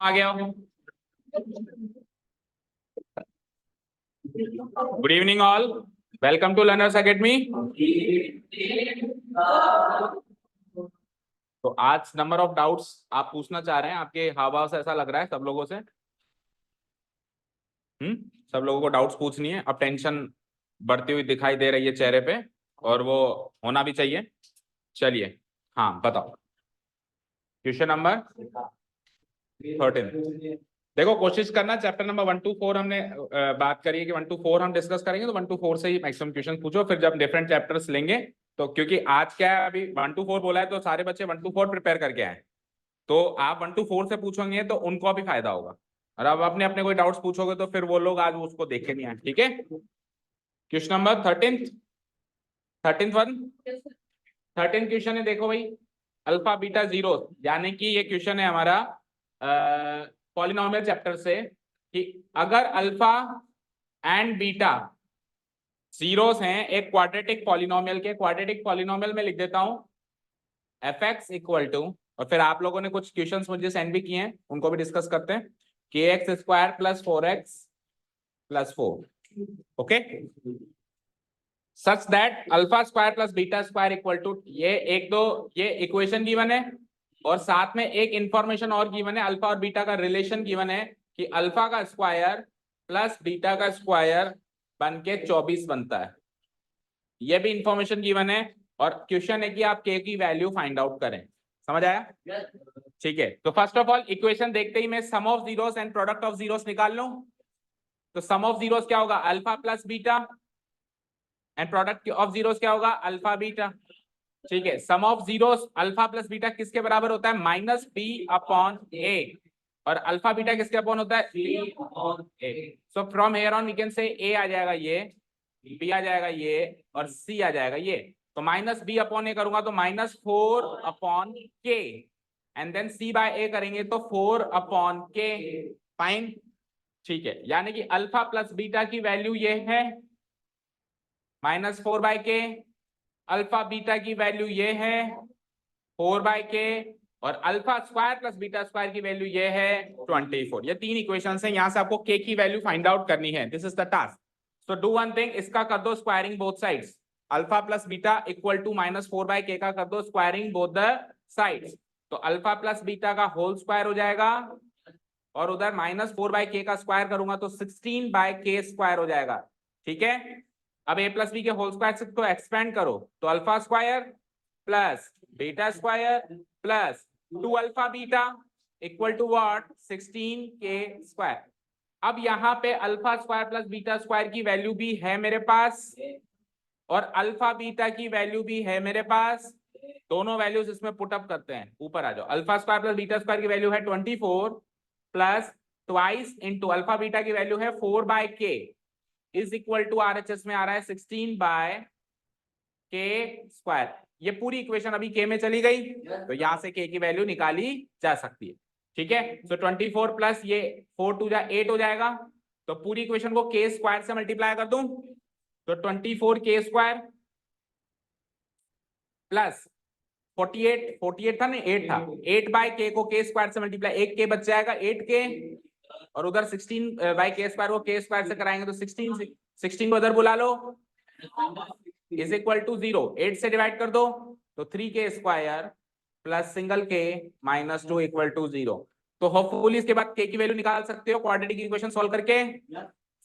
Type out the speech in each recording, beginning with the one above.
आ गया। Good evening all, welcome to Learners Academy. तो आज नंबर ऑफ डाउट्स आप पूछना चाह रहे हैं, आपके हाव भाव से ऐसा लग रहा है सब लोगों से। सब लोगों को डाउट्स पूछनी है। अब टेंशन बढ़ती हुई दिखाई दे रही है चेहरे पे, और वो होना भी चाहिए। चलिए, हाँ बताओ। Question number 13। देखो, कोशिश करना चैप्टर नंबर 1 to 4 हमने बात करी है कि 1 to 4 हम डिस्कस करेंगे, तो 1 to 4 से ही मैक्सिमम क्वेश्चन पूछो। फिर जब डिफरेंट चैप्टर्स लेंगे, तो क्योंकि आज क्या है, अभी 1 to 4 बोला है तो सारे बच्चे 1 to 4 प्रिपेयर करके आए, तो आप 1 to 4 से पूछोगे तो उनको भी फायदा होगा। और अब अपने अपने कोई डाउट्स पूछोगे तो फिर वो लोग आज उसको देखे नहीं आए। ठीक है, क्वेश्चन नंबर 13 वन 13 क्वेश्चन है। देखो भाई, अल्फा बीटा जीरो, यानी कि ये क्वेश्चन है हमारा पॉलिनोमियल चैप्टर से, कि अगर अल्फा एंड बीटा जीरोस हैं एक क्वाड्रेटिक पॉलिनोमियल के, क्वाड्रेटिक पॉलिनोमियल में लिख देता हूं एफ एक्स इक्वल टू, और फिर आप लोगों ने कुछ क्वेश्चंस मुझे सेंड भी किए हैं, उनको भी डिस्कस करते हैं, k x square plus 4x plus 4, okay, such that alpha square plus beta square equal to, ये एक दो ये इक्वेशन गिवन है, और साथ में एक इंफॉर्मेशन और गिवन है, अल्फा और बीटा का रिलेशन गिवन है कि अल्फा का स्क्वायर प्लस बीटा का स्क्वायर बन के 24 बनता है। ये भी इंफॉर्मेशन गिवन है, और क्वेश्चन है कि आप के की वैल्यू फाइंड आउट करें। समझ आया? ठीक है, तो फर्स्ट ऑफ ऑल इक्वेशन देखते ही मैं sum of zeros and product of zeros निकाल लूं। तो सम ऑफ जीरोस क्या होगा? Alpha plus beta, and product of zeros क्या होगा? Alpha beta. ठीक है, sum of zeros alpha plus beta किसके बराबर होता है? माइनस बी अपॉन ए, और अल्फा बीटा किसके अपॉन होता है? B upon A. So from here on we can say a आ जाएगा ये, बी आ जाएगा ये, और सी आ जाएगा ये। तो माइनस बी अपॉन ए करूंगा तो -4 अपॉन के, एंड देन सी बाय ए करेंगे तो 4 अपॉन के। फाइन, ठीक है, यानी कि अल्फा प्लस बीटा की वैल्यू ये है -4 बाय के, अल्फा बीटा की वैल्यू ये है 4 बाय के, और alpha square plus beta square की वैल्यू ये है 24। ये तीन इक्वेशंस हैं, यहां से आपको के की वैल्यू फाइंड आउट करनी है। This is the task. So do one thing, इसका कर दो squaring both sides, alpha plus beta equal to -4 by k का कर दो स्क्वायरिंग बोथ द साइड्स। तो अल्फा प्लस बीटा का होल स्क्वायर हो जाएगा, और उधर -4 बाय के का स्क्वायर करूंगा तो 16 बाय के स्क्वायर हो जाएगा। ठीक है, अब ए प्लस बी के होल स्क्वायर से तो एक्सपेंड करो, तो alpha square plus beta square plus 2 alpha beta equal to what? 16 k square. अब यहाँ पे alpha square plus beta square की वैल्यू भी है मेरे पास, और अल्फा बीटा की वैल्यू भी है मेरे पास। दोनों वैल्यूज इसमें पुट अप करते हैं, ऊपर आ जाओ। Alpha square plus beta square की वैल्यू है 24 plus twice into alpha beta की वैल्यू है 4 बाय के इज इक्वल टू आरएचएस में आ रहा है 16 बाय के स्क्वायर। ये पूरी इक्वेशन अभी के में चली गई, तो यहां से के की वैल्यू निकाली जा सकती है। ठीक है, सो 24 प्लस ये 4 टू 8 हो जाएगा, तो पूरी इक्वेशन को के स्क्वायर से मल्टीप्लाई कर दूं तो 24 के स्क्वायर प्लस 48 था ना, 8 था, 8 बाय के को के स्क्वायर से मल्टीप्लाई, एक के बच जाएगा 8 के, और उधर 16 बाय के स्क्वायर को के स्क्वायर से कराएंगे तो 16 को उधर बुला लो, इज इक्वल टू 0। 8 से डिवाइड कर दो तो 3 के स्क्वायर प्लस सिंगल के -2 इक्वल टू 0। तो होपफुली इसके बाद के की वैल्यू निकाल सकते हो क्वाड्रेटिक इक्वेशन सॉल्व करके।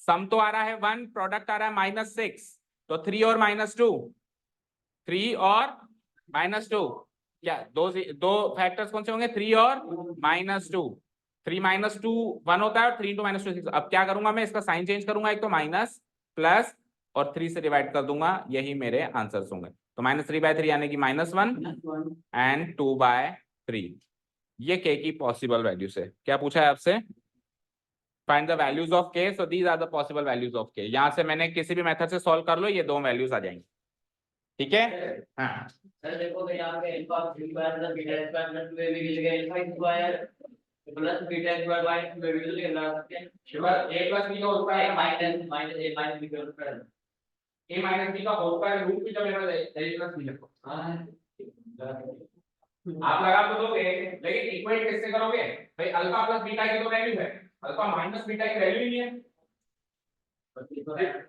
सम तो आ रहा है 1, प्रोडक्ट आ रहा है -6, तो 3 और -2, 3 और -2, क्या दो फैक्टर्स कौन से होंगे? 3 और -2। 3 -2 1 होता है, और 3 × 2 6। अब क्या करूंगा मैं? इसका साइन चेंज करूंगा, एक तो माइनस प्लस और 3 से डिवाइड कर दूंगा, यही मेरे आंसर्स होंगे। तो -3/3 यानी कि -1 एंड 2/3। ये के की पॉसिबल वैल्यूज है। क्या पूछा है आपसे? Find the values of k, so these are the possible values of k. यहां से मैंने किसी भी मेथड से सॉल्व कर लो, ये दो वैल्यूज आ जाएंगी। ठीक है, हाँ सर देखो मैं यहाँ पे alpha square plus beta square plus 2ab की जगह alpha square plus beta square by 2ab तो लिखना सकते हैं। शुगर a प्लस b का whole square minus a minus b का whole square, a minus b का होल स्क्वायर रूट भी जब लेना है a प्लस b लिखो। हां आप लगा तो दोगे, लेकिन इक्वेट कैसे करोगे भाई? अल्फा प्लस बीटा की तो वैल्यू है, अल्फा माइनस बीटा की वैल्यू ही नहीं है।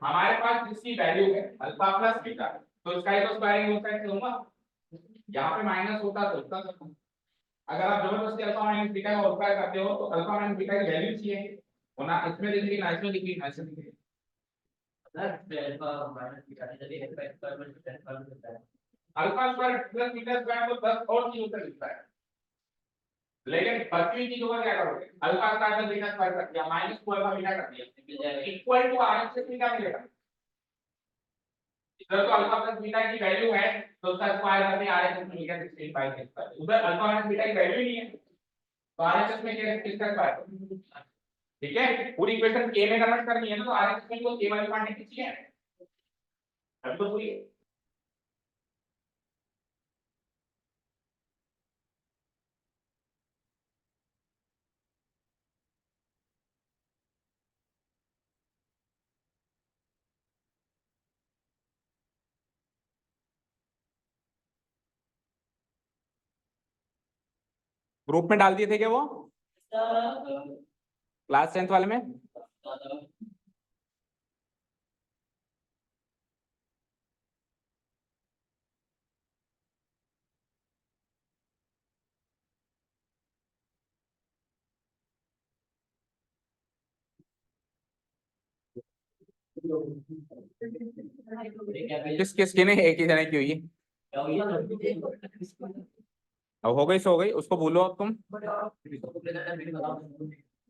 हमारे पास जिसकी वैल्यू है अल्फा प्लस बीटा, तो इसका ही तो स्क्वायरिंग होता है, होगा। यहाँ पे माइनस होता तो इसका करना। अगर आप जबरदस्ती अल्फा माइनस बीटा का स्क्वायर करते हो तो अल्फा माइनस बीटा की वैल्यू चाहिए, और ना इसमें लिखी ना इसमें लिखी ना इसमें लिखी। Alpha square plus beta square को 10 और चीजों से लिखता है, लेकिन 25 चीजों का क्या करोगे? Alpha square plus beta square कर दिया, माइनस को अल्फा बीटा कर दिया, इक्वल टू आरएचएस में क्या मिलेगा? इधर तो अल्फा प्लस बीटा की वैल्यू है तो उसका स्क्वायर करके आरएचएस में मिलेगा 16/6। उधर अल्फा माइनस बीटा की वैल्यू ही नहीं है, तो आरएचएस में क्या किसका स्क्वायर? ठीक है, पूरी इक्वेशन के में कन्वर्ट करनी है ना, तो आरएचएस में तो के वाली क्वांटिटी चाहिए। अब तो पूरी ग्रुप में डाल दिए थे क्या वो क्लास 10th वाले में? किस किस की नहीं, एक ही जने की हुई है। अब हो गई सो हो गई, उसको बोलो अब तुम।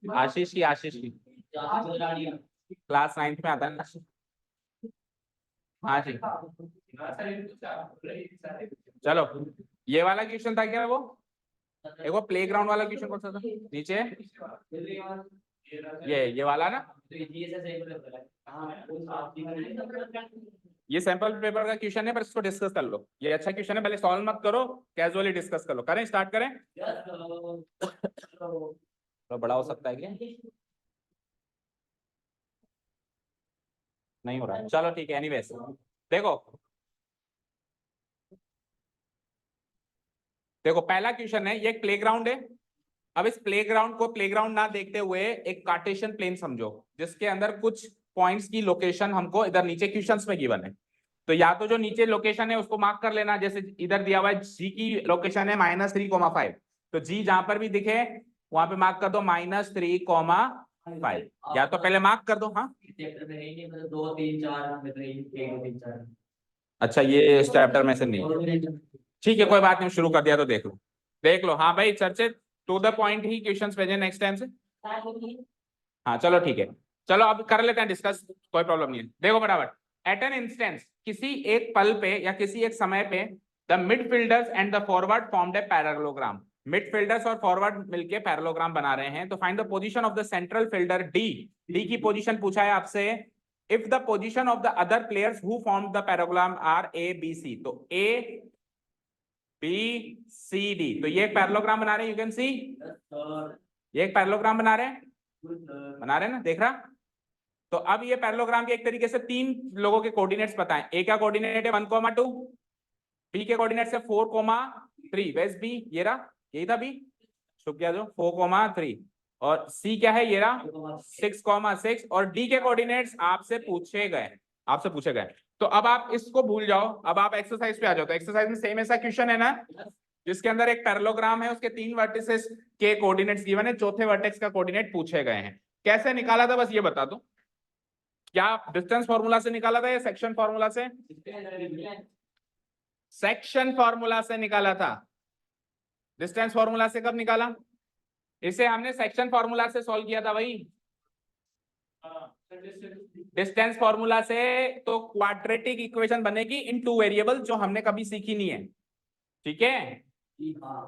आशीष की क्लास 9th में आता है ना। हाँ जी, चलो ये वाला क्वेश्चन था क्या वो? एक वो प्लेग्राउंड वाला क्वेश्चन कौन सा था नीचे? ये वाला ना, ये सैंपल पेपर का क्वेश्चन है, पर इसको डिस्कस कर लो। ये अच्छा क्वेश्चन है, पहले सॉल्व मत करो, कैजुअली डिस्कस कर लो। करें, स्टार्ट करें? तो बड़ा हो सकता है क्या? नहीं हो रहा है, चलो ठीक है। एनीवेज देखो, देखो पहला क्वेश्चन है, ये प्लेग्राउंड है। अब इस प्लेग्राउंड को प्लेग्राउंड ना देखते हुए एक कार्टेशियन प्लेन समझो, जिसके अंदर कुछ पॉइंट्स की लोकेशन हमको इधर नीचे क्वेश्चंस में गिवन है। तो या तो जो नीचे लोकेशन है उसको मार्क कर लेना, जैसे इधर दिया हुआ है जी की लोकेशन है -3,5, तो जी जहां पर भी दिखे वहां पे मार्क कर दो -3,5, या तो पहले मार्क कर दो। हाँ अच्छा, ये इस चैप्टर में से नहीं, ठीक है कोई बात नहीं, शुरू कर दिया तो देख लो, देख लो। हाँ भाई चर्चे टू द पॉइंट ही क्वेश्चंस भेजे नेक्स्ट टाइम से। हाँ चलो ठीक है, चलो अब कर लेते हैं डिस्कस, कोई प्रॉब्लम नहीं है। देखो बराबर, एट एन इंस्टेंस, किसी एक पल पे या किसी एक समय पे, the midfielders and the forward formed a parallelogram. Midfielders और फॉरवर्ड मिलके पैरेललोग्राम बना रहे हैं। तो find the position of the central fielder D. D की पोजीशन पूछा है आपसे। If the position of the other players who form the parallelogram are A B C, तो ए बी सी डी, तो ये एक पैरेललोग्राम बना रहे हैं। यू कैन सी, ये एक पैरेललोग्राम बना रहे हैं, बना रहे हैं ना, देख रहा। तो अब ये पैरेललोग्राम के एक तरीके से तीन लोगों के कोऑर्डिनेट्स बताएं। ए का कोऑर्डिनेट है 1,2, बी के कोऑर्डिनेट्स है 4,3, वेस्ट बी, ये रहा, यही था बी, शुक्रिया जो 4,3, और सी क्या है, ये रहा 6,6, और डी के कोऑर्डिनेट्स आपसे पूछे गए। तो अब आप इसको भूल जाओ, अब आप एक्सरसाइज पे आ जाओ। तो एक्सरसाइज में सेम ऐसा क्वेश्चन है ना, जिसके अंदर एक पैरेललोग्राम है, उसके 3 वर्टिसेस के कोऑर्डिनेट्स गिवन है, चौथे वर्टेक्स का कोऑर्डिनेट पूछे गए हैं। कैसे निकाला था बस ये बता दो, क्या डिस्टेंस फॉर्मूला से निकाला था या सेक्शन फॉर्मूला से? सेक्शन फॉर्मूला से निकाला था। डिस्टेंस फॉर्मूला से कब निकाला? इसे हमने सेक्शन फॉर्मूला से सॉल्व किया था भाई। डिस्टेंस फॉर्मूला से तो क्वाड्रेटिक इक्वेशन बनेगी इन 2 वेरिएबल, जो हमने कभी सीखी नहीं है, ठीक है।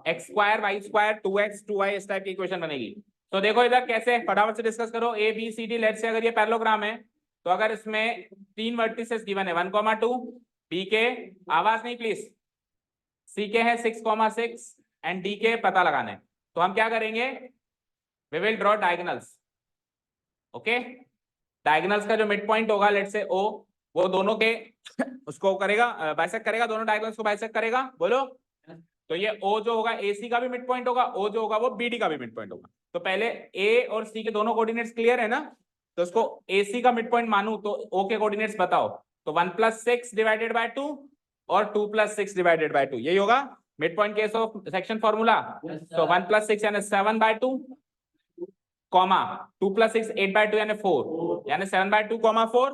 x2 y2 2x 2y इस टाइप की इक्वेशन बनेगी। तो देखो इधर कैसे, फटाफट से डिस्कस करो। A B C D, let से अगर ये पैरेललोग्राम है, तो अगर इसमें 3 वर्टिसेस गिवन है 1,2, बी के, आवाज नहीं प्लीज, सी के है 6,6 एंड डी के पता लगाने। तो हम क्या करेंगे, we will draw diagonals. Okay, diagonals का जो मिड पॉइंट होगा लेट से ओ, वो दोनों के उसको करेगा बाइसेक्ट करेगा, दोनों डायगोनल्स को बाइसेक्ट करेगा, बोलो। तो ये O जो होगा AC का भी मिड पॉइंट होगा, O जो होगा वो BD का भी मिड पॉइंट होगा। तो पहले A और C के दोनों कोऑर्डिनेट्स क्लियर है ना, तो इसको AC का मिड पॉइंट मानू तो O के कोऑर्डिनेट्स बताओ, तो 1 + 6 डिवाइडेड बाय 2 और 2 + 6 डिवाइडेड बाय 2, यही होगा mid point case of section formula. तो 1 + 6 यानी 7/2 कॉमा 2 + 6 8/2 यानी 4 यानी 7/2 कॉमा 4।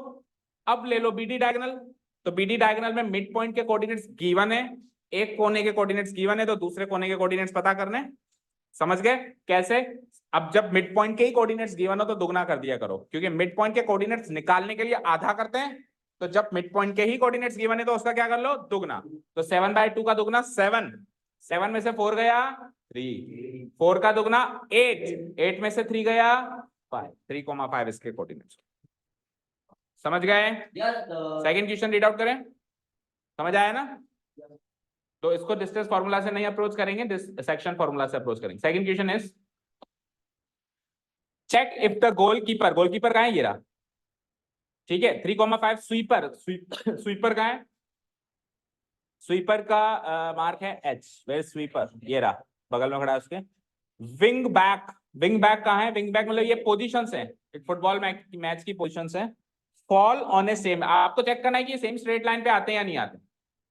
अब ले लो BD डायगोनल, तो BD डायगोनल में मिड पॉइंट के कोऑर्डिनेट्स गिवन है, एक कोने के कोऑर्डिनेट्स गिवन है, तो दूसरे कोने के कोऑर्डिनेट्स पता करने। समझ गए कैसे? अब जब मिड पॉइंट के ही कोऑर्डिनेट्स गिवन हो तो दुगना कर दिया करो, क्योंकि मिड पॉइंट के कोऑर्डिनेट्स निकालने के लिए आधा करते हैं, तो जब मिड पॉइंट के ही कोऑर्डिनेट्स गिवन है तो उसका क्या कर लो, दुगना। तो 7/2 का दुगना 7, 7 में से 4 गया 3, 4 का दुगना 8, 8 में से 3 गया 5, 3,5 इसके कोऑर्डिनेट्स। समझ गए? सेकंड क्वेश्चन रीड आउट करें, समझ आया ना? तो इसको डिस्टेंस फॉर्मूला से नहीं अप्रोच करेंगे, सेक्शन फॉर्मूला से अप्रोच करेंगे। Second question is check if the goalkeeper, goalkeeper कहां है, ये रहा, ठीक है। 3,5 स्वीपर, स्वीपर कहां है, स्वीपर का मार्क है H, वेयर स्वीपर, ये रहा बगल में खड़ा है उसके। विंग बैक, विंग बैक कहां है, विंग बैक मतलब ये पोजीशंस है, एक फुटबॉल मैच की पोजीशंस है। फॉल ऑन ए सेम, आपको चेक करना है कि ये सेम स्ट्रेट लाइन पे आते हैं या नहीं आते,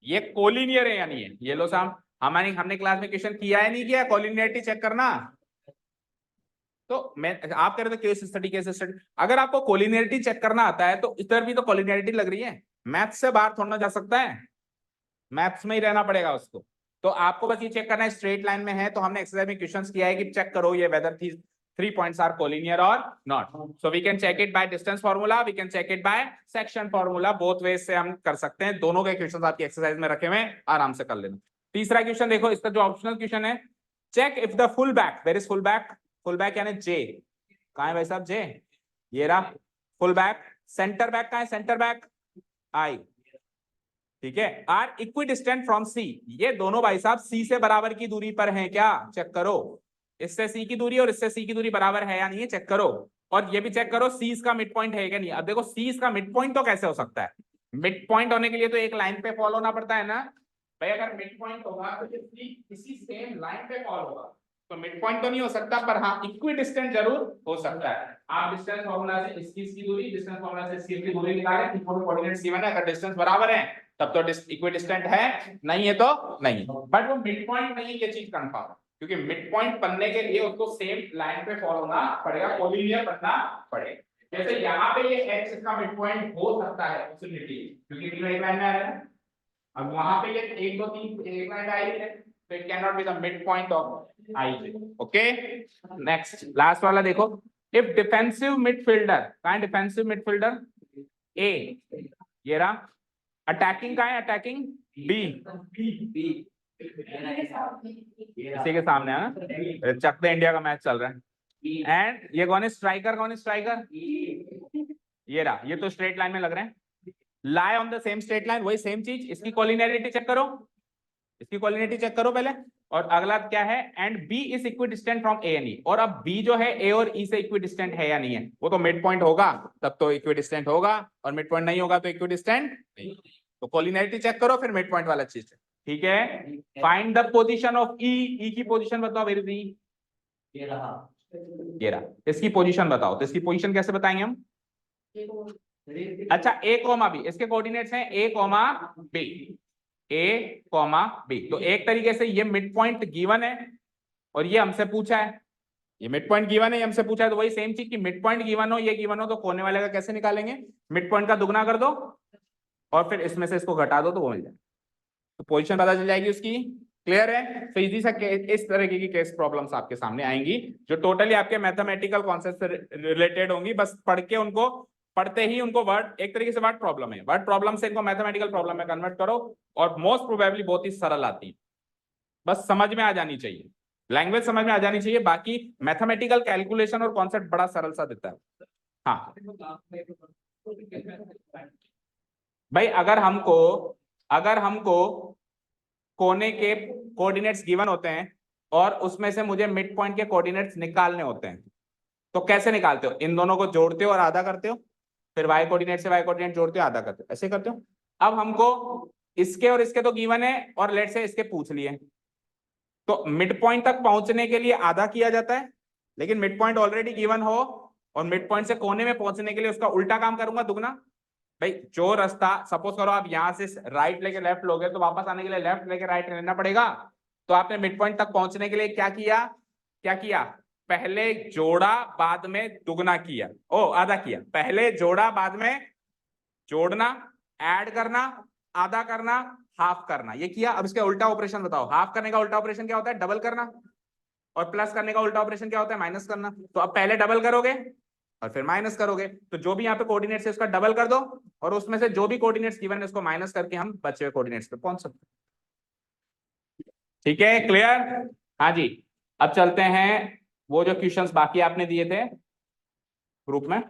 ये कोलिनियर है या नहीं है। ये लो साहब, हमने क्लास में क्वेश्चन किया है नहीं किया, कोलिनियरिटी चेक करना। तो मैं आप कह रहे थे केस स्टडी, केस स्टडी, अगर आपको कोलिनियरिटी चेक करना आता है तो इधर भी तो कोलिनियरिटी लग रही है, मैथ्स से बाहर थोड़ा ना जा सकता है, मैथ्स में ही रहना पड़ेगा उसको। तो आपको बस ये चेक करना है स्ट्रेट लाइन में है, तो हमने एक्सरसाइज में क्वेश्चंस किया है कि चेक करो ये वेदर 3 पॉइंट्स आर कोलिनियर और not. So we can check it by distance formula, we can check it by section formula, both ways से हम कर सकते हैं। दोनों के क्वेश्चंस आपकी एक्सरसाइज में रखे हुए हैं, आराम से कर लेना। तीसरा क्वेश्चन देखो, इसका जो ऑप्शनल क्वेश्चन है, check if the full back, where is full back, full back यानी J, कहां है भाई साहब J, ये रहा फुल बैक। सेंटर बैक कहां है, सेंटर बैक I, ठीक है। आर इक्विडिस्टेंट फ्रॉम सी, ये दोनों भाई साहब सी से बराबर की दूरी पर हैं क्या, चेक करो। इससे सी की दूरी और इससे सी की दूरी बराबर है या नहीं है, चेक करो। और ये भी चेक करो सी का मिड पॉइंट है क्या नहीं। अब देखो सी का मिड पॉइंट तो कैसे हो सकता है, मिड पॉइंट होने के लिए तो एक लाइन पे फॉलो होना पड़ता है ना भाई। अगर मिड पॉइंट होगा तो सी किसी सेम लाइन पे फॉलो होगा, तो मिड पॉइंट तो नहीं हो सकता, पर हाँ इक्विडिस्टेंट जरूर हो सकता है। आप डिस्टेंस फार्मूला से इसकी दूरी, डिस्टेंस फार्मूला से इसकी दूरी निकालें, तीनों कोऑर्डिनेट्स गिवन है, अगर डिस्टेंस बराबर है तब तो इक्विडिस्टेंट है, नहीं है तो नहीं। बट वो मिड पॉइंट नहीं, ये चीज कंफर्म, क्योंकि मिड पॉइंट बनने के लिए उसको सेम लाइन पे फॉलो होना पड़ेगा, कोलिनियर बनना पड़ेगा। जैसे यहाँ पे ये x इसका मिड पॉइंट हो सकता है पॉसिबिलिटी, क्योंकि तीनों एक लाइन में आ रहे हैं। अब वहां पे ये 1 2 3 एक लाइन आई है, तो it can not be the mid point of I। Okay, next last वाला देखो, इफ डिफेंसिव मिडफील्डर, कहां है डिफेंसिव मिडफील्डर A, ये रहा। अटैकिंग कहां है, अटैकिंग B, इसी के सामने है ना, चक दे इंडिया का मैच चल रहा है। एंड ये कौन है स्ट्राइकर, कौन है स्ट्राइकर, ये रहा, ये तो स्ट्रेट लाइन में लग रहे हैं, lie on the same straight line, वही सेम चीज। इसकी कोलिनियरिटी चेक करो, इसकी कोलिनियरिटी चेक करो पहले। और अगला क्या है, and B is equidistant from A and E, और अब B जो है A और E से इक्विडिस्टेंट है या नहीं है, वो तो मिड पॉइंट होगा तब तो इक्विडिस्टेंट होगा, और मिड पॉइंट नहीं होगा तो इक्विडिस्टेंट नहीं। तो कोलिनियरिटी चेक करो फिर मिड पॉइंट वाला चीज, ठीक है। Find the position of E, E की पोजीशन बताओ वेयर इज E, ये रहा, ये रहा, इसकी पोजीशन बताओ। तो इसकी पोजीशन कैसे बताएंगे हम, अच्छा A, B, इसके कोऑर्डिनेट्स हैं A, B, A, B। तो एक तरीके से ये मिड पॉइंट गिवन है और ये हमसे पूछा है, ये मिड पॉइंट गिवन है, ये हमसे पूछा है, तो वही सेम चीज की मिड पॉइंट गिवन हो, ये गिवन हो, तो कोने वाले का कैसे निकालेंगे, मिड पॉइंट का दुगना कर दो और फिर इसमें से इसको घटा दो तो वो मिल जाए, तो पोजीशन पता चल जाएगी उसकी। क्लियर है? तो इजी सा इस तरह की केस प्रॉब्लम्स आपके सामने आएंगी जो टोटली आपके मैथमेटिकल कॉन्सेप्ट से रिलेटेड होंगी। बस पढ़ के उनको, पढ़ते ही उनको वर्ड, एक तरीके से वर्ड प्रॉब्लम है, वर्ड प्रॉब्लम से इनको मैथमेटिकल प्रॉब्लम में कन्वर्ट करो, और मोस्ट प्रोबेबली बहुत ही सरल आती है, बस समझ में आ जानी चाहिए, लैंग्वेज समझ में आ जानी चाहिए, बाकी मैथमेटिकल कैलकुलेशन और कॉन्सेप्ट बड़ा सरल सा देता है। हाँ भाई, अगर हमको कोने के कोऑर्डिनेट्स गिवन होते हैं और उसमें से मुझे मिड पॉइंट के कोऑर्डिनेट्स निकालने होते हैं, तो कैसे निकालते हो, इन दोनों को जोड़ते हो और आधा करते हो, फिर y कोऑर्डिनेट से y कोऑर्डिनेट जोड़ते हो, आधा करते हो, ऐसे करते हो। अब हमको इसके और इसके तो गिवन है और लेट से इसके पूछ लिए, तो मिड पॉइंट तक पहुंचने के लिए आधा किया जाता है, लेकिन मिड पॉइंट ऑलरेडी गिवन हो और मिड पॉइंट से कोने में पहुंचने के लिए उसका उल्टा काम करूंगा, दुगना। भाई जो रास्ता सपोज करो आप यहां से राइट लेके लेफ्ट लोगे, तो वापस आने के लिए लेफ्ट लेके राइट लेना पड़ेगा। तो आपने मिड पॉइंट तक पहुंचने के लिए क्या किया, पहले जोड़ा बाद में दुगना किया, आधा किया। पहले जोड़ा बाद में जोड़ना, ऐड करना, आधा करना, हाफ करना, ये किया। अब इसका उल्टा ऑपरेशन बताओ। हाफ करने का उल्टा ऑपरेशन क्या होता है? डबल करना। और प्लस करने का उल्टा ऑपरेशन क्या होता है? माइनस करना। तो अब पहले डबल करोगे और फिर माइनस करोगे, तो जो भी यहाँ पे कोऑर्डिनेट्स है उसका डबल कर दो, और उसमें से जो भी कोऑर्डिनेट्स गिवन है उसको माइनस करके हम बचे हुए कोऑर्डिनेट्स पे पहुंच सकते हैं। ठीक है, क्लियर? हाँ जी। अब चलते हैं वो जो क्वेश्चंस बाकी आपने दिए थे ग्रुप में।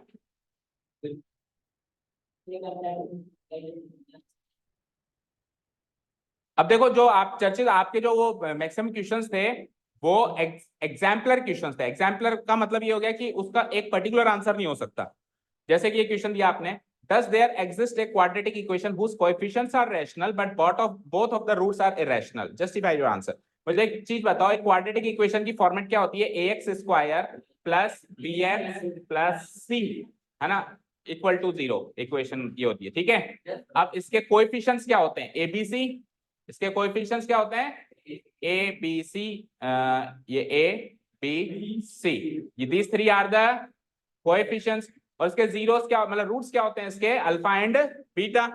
अब देखो, जो आप चर्चित आपके जो वो मैक्सिमम क्वेश्चंस थे वो एग्जाम्पलर क्वेश्चंस थे। एग्जाम्पलर का मतलब ये हो गया कि उसका एक पर्टिकुलर आंसर नहीं हो सकता। जैसे कि ये क्वेश्चन दिया आपने, does there exist a quadratic equation whose coefficients are rational but both of the roots are irrational? Justify your answer. मुझे एक चीज बताओ, एक क्वाड्रेटिक इक्वेशन की फॉर्मेट क्या होती है? ax square plus bx plus c, है ना, इक्वल टू 0 इक्वेशन ये होती है। ठीक है, अब इसके कोएफिशिएंट्स क्या होते हैं? a b c। इसके कोएफिशिएंट्स क्या होते हैं? a b c, ये a b c, ये these three are the coefficients. और इसके जीरोस क्या, मतलब रूट्स क्या होते हैं इसके? Alpha and beta.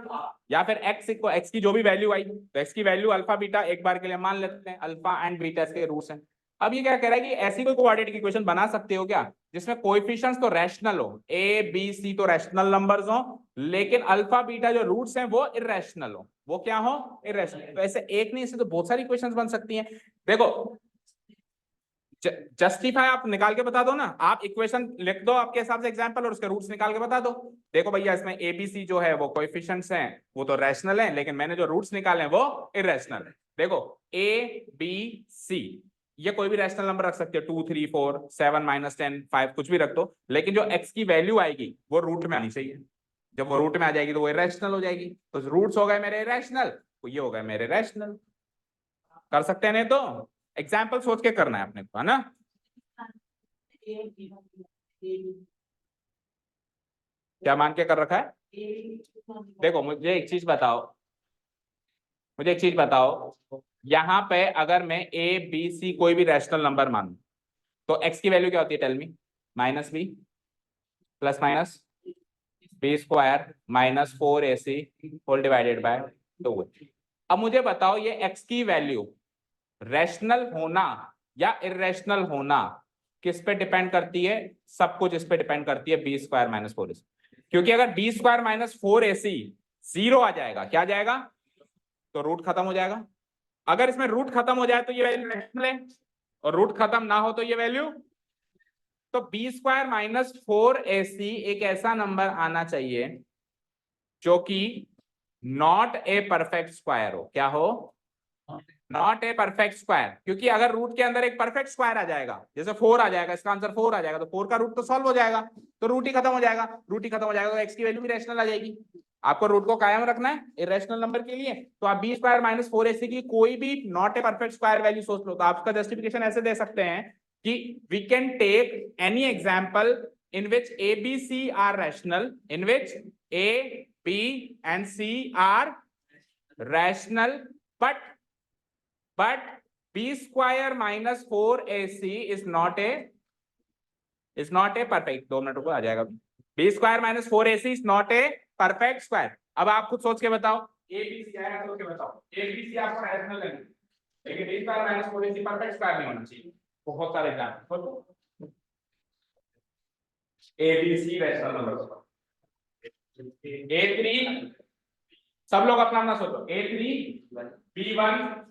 या फिर एक्स की जो भी वैल्यू आई, तो एक्स की वैल्यू अल्फा बीटा एक बार के लिए मान लेते हैं, अल्फा एंड बीटा इसके रूट्स हैं। अब ये क्या कह रहा है कि ऐसी कोई क्वाड्रेटिक इक्वेशन बना सकते हो क्या जिसमें कोएफिशिएंट्स तो रैशनल हो, ए बी सी तो रैशनल नंबर्स हो, लेकिन अल्फा बीटा जो रूट्स हैं वो इररेशनल हो। वो क्या हो? इररेशनल। तो ऐसे एक नहीं, इससे तो बहुत सारी इक्वेशंस बन सकती हैं। देखो, जस्टिफाई आप निकाल के बता दो ना, आप इक्वेशन लिख दो आपके हिसाब से एग्जांपल और उसके रूट्स निकाल के बता दो। देखो भैया, इसमें एबीसी जो है वो कोएफिशिएंट्स हैं, वो तो रैशनल हैं, लेकिन मैंने जो रूट्स निकाले हैं वो इररेशनल है। देखो ए बी सी, ये कोई भी रैशनल नंबर रख सकते हो, 2 3 4 7 -10 5 कुछ भी रख दो, लेकिन जो एक्स की वैल्यू आएगी वो रूट में आनी चाहिए। जब वो रूट में आ जाएगी तो वो इररेशनल हो जाएगी। तो रूट्स हो गए मेरे इररेशनल, तो ये हो गए मेरे रैशनल। कर सकते हैं नहीं तो एग्जाम्पल सोच के करना है अपने को, है ना। क्या मान के कर रखा है? देखो मुझे एक चीज बताओ, यहां पे अगर मैं ए बी सी कोई भी रैशनल नंबर मानूं, तो एक्स की वैल्यू क्या होती है? Tell me. Minus b plus minus b square minus 4ac whole divided by 2। अब मुझे बताओ, ये एक्स की वैल्यू रैशनल होना या इररेशनल होना किस पे डिपेंड करती है? सब कुछ इस पे डिपेंड करती है, बी स्क्वायर माइनस 4ac। क्योंकि अगर बी स्क्वायर माइनस 4ac 0 आ जाएगा, क्या आ जाएगा? तो रूट खत्म हो जाएगा। अगर इसमें रूट खत्म हो जाए तो ये वैल्यू रैशनल है, और रूट खत्म ना हो तो ये वैल्यू, तो बी स्क्वायर माइनस 4ac एक ऐसा नंबर आना चाहिए जो कि नॉट ए परफेक्ट स्क्वायर हो। क्या हो? Not a perfect square. क्योंकि अगर रूट के अंदर एक परफेक्ट स्क्वायर आ जाएगा, जैसे 4 आ जाएगा, इसका आंसर 4 आ जाएगा, तो 4 का रूट तो सॉल्व हो जाएगा, तो रूट ही खत्म हो जाएगा। रूट ही खत्म हो जाएगा तो एक्स की वैल्यू भी रैशनल आ जाएगी। आपको रूट को कायम रखना है इररेशनल नंबर के लिए, तो आप बी स्क्वायर माइनस 4ac की कोई भी not a perfect square value सोच लो। तो आपका जस्टिफिकेशन ऐसे दे सकते हैं कि we can take any example in which A, B, C are rational, in which A, B and C are rational, but B square minus 4ac is not a perfect, 2 minute को आ जाएगा। B square minus 4ac is not a perfect square। अब आप खुद सोच के बताओ, A B C आएगा, सोच के बताओ, A B C आपको रैशनल है, लेकिन B square minus 4ac perfect square नहीं होना चाहिए। बहुत सारे example, A B C rational number, A3, सब लोग अपना अपना सोचो, A3 B1